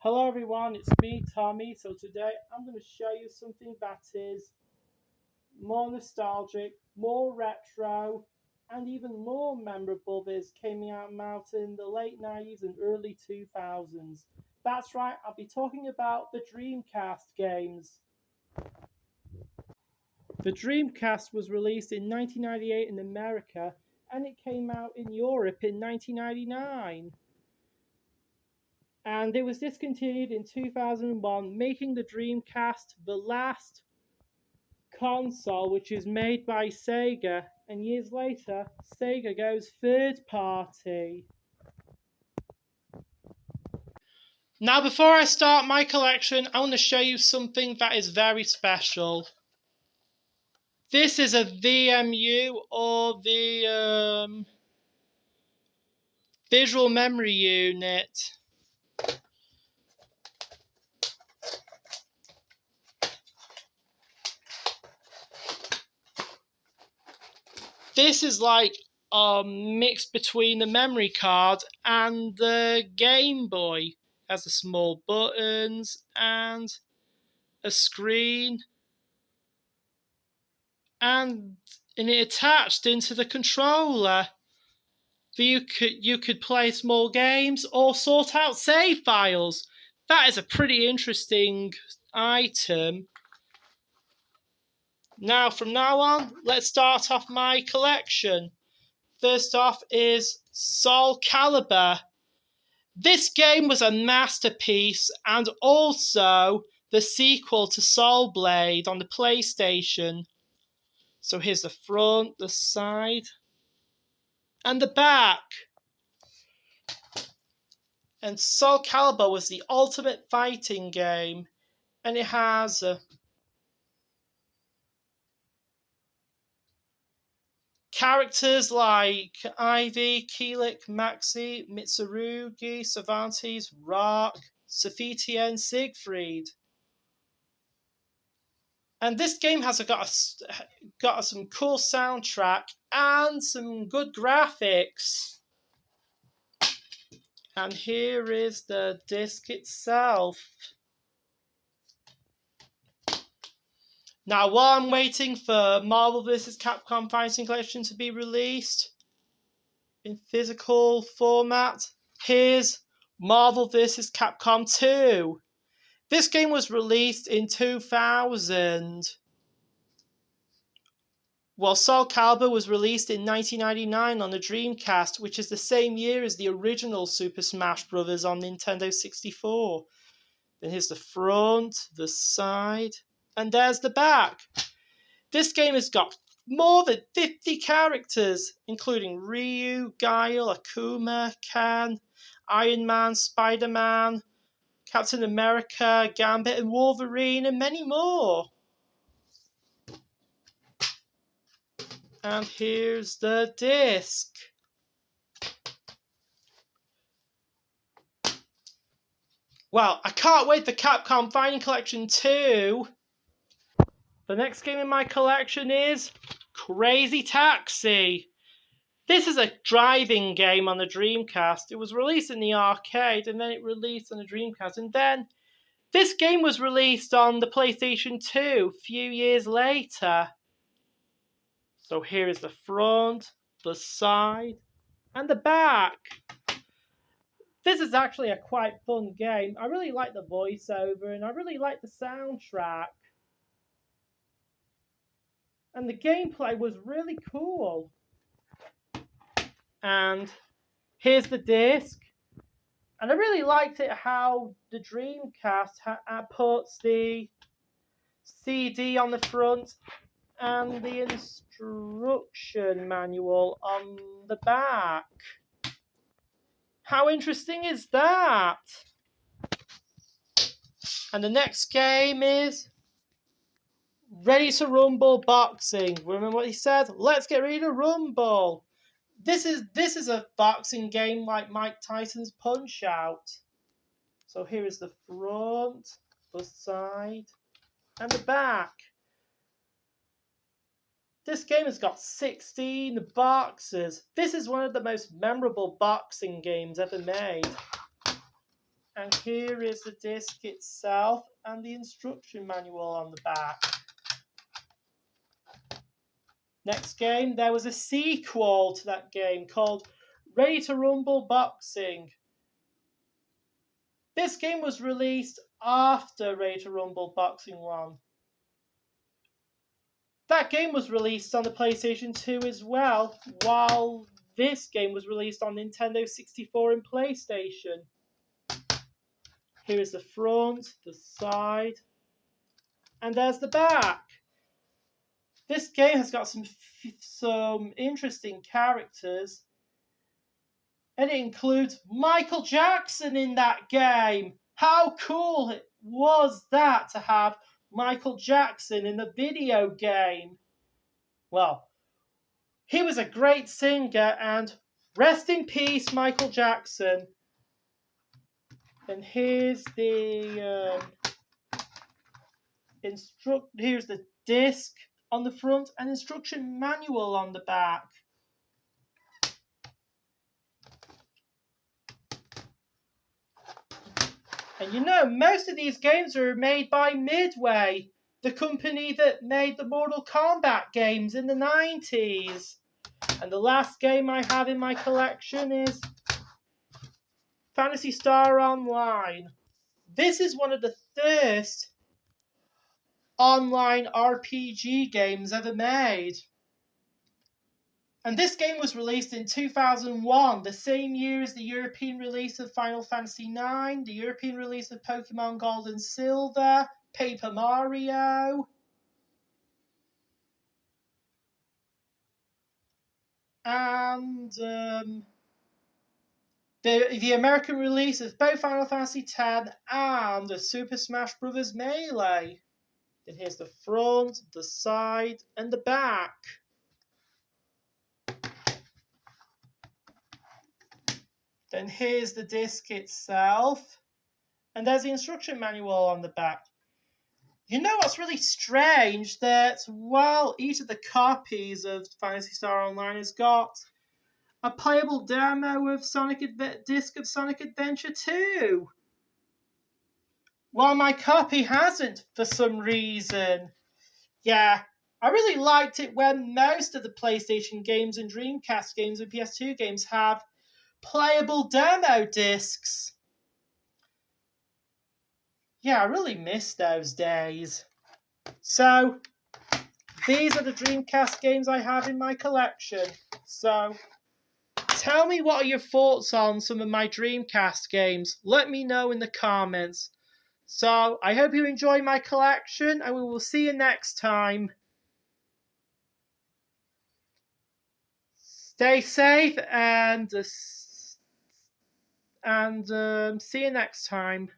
Hello everyone, it's me Tommy. So today I'm going to show you something that is more nostalgic, more retro, and even more memorable. This came out in the late 90s and early 2000s. That's right, I'll be talking about the Dreamcast games. The Dreamcast was released in 1998 in America and it came out in Europe in 1999. And it was discontinued in 2001, making the Dreamcast the last console which is made by Sega, and years later, Sega goes third party. Now, before I start my collection, I want to show you something that is very special. This is a VMU, or the Visual Memory Unit. This is like a mix between the memory card and the Game Boy. It has the small buttons and a screen, and it attached into the controller. You could play small games or sort out save files. That is a pretty interesting item. Now, from now on, let's start off my collection. First off is Soul Calibur. This game was a masterpiece and also the sequel to Soul Blade on the PlayStation. So here's the front, the side, and the back. And Soul Calibur was the ultimate fighting game, and it has characters like Ivy, Keelik, Maxi, Mitsurugi, Cervantes, Rock, Safiti, and Siegfried. And this game has got some cool soundtrack and some good graphics. And here is the disc itself. Now, while I'm waiting for Marvel vs. Capcom Fighting Collection to be released in physical format, here's Marvel vs. Capcom 2. This game was released in 2000. While Soul Calibur was released in 1999 on the Dreamcast, which is the same year as the original Super Smash Bros. On Nintendo 64. Then here's the front, the side, and there's the back. This game has got more than 50 characters, including Ryu, Guile, Akuma, Ken, Iron Man, Spider-Man, Captain America, Gambit, and Wolverine, and many more. And here's the disc. Well, I can't wait for Capcom Fighting Collection 2. The next game in my collection is Crazy Taxi. This is a driving game on the Dreamcast. It was released in the arcade, and then it released on the Dreamcast. And then this game was released on the PlayStation 2 a few years later. So here is the front, the side, and the back. This is actually a quite fun game. I really like the voiceover, and I really like the soundtrack. And the gameplay was really cool. And here's the disc. And I really liked it how the Dreamcast puts the CD on the front and the instruction manual on the back. How interesting is that? And the next game is Ready to Rumble Boxing. Remember what he said? Let's get ready to rumble. This is a boxing game like Mike Tyson's Punch-Out. So here is the front, the side, and the back. This game has got 16 boxes. This is one of the most memorable boxing games ever made. And here is the disc itself and the instruction manual on the back. Next game, there was a sequel to that game called Ready to Rumble Boxing. This game was released after Ready to Rumble Boxing 1. That game was released on the PlayStation 2 as well, while this game was released on Nintendo 64 and PlayStation. Here is the front, the side, and there's the back. This game has got some interesting characters, and it includes Michael Jackson in that game. How cool was that to have Michael Jackson in the video game? Well, he was a great singer, and rest in peace, Michael Jackson. And here's the here's the disc on the front and instruction manual on the back. And you know, most of these games are made by Midway, the company that made the Mortal Kombat games in the 90s. And the last game I have in my collection is Phantasy Star Online. This is one of the first online RPG games ever made. And this game was released in 2001, the same year as the European release of Final Fantasy IX, the European release of Pokemon Gold and Silver, Paper Mario, and the American release of both Final Fantasy X and the Super Smash Bros. Melee. Then here's the front, the side, and the back. Then here's the disc itself, and there's the instruction manual on the back. You know what's really strange? That, well, each of the copies of Phantasy Star Online has got a playable demo of disc of Sonic Adventure 2. While my copy hasn't, for some reason. Yeah, I really liked it when most of the PlayStation games and Dreamcast games and PS2 games have playable demo discs. Yeah, I really miss those days. So, these are the Dreamcast games I have in my collection. So, tell me what are your thoughts on some of my Dreamcast games. Let me know in the comments. So, I hope you enjoy my collection, and we will see you next time. Stay safe, and see you next time.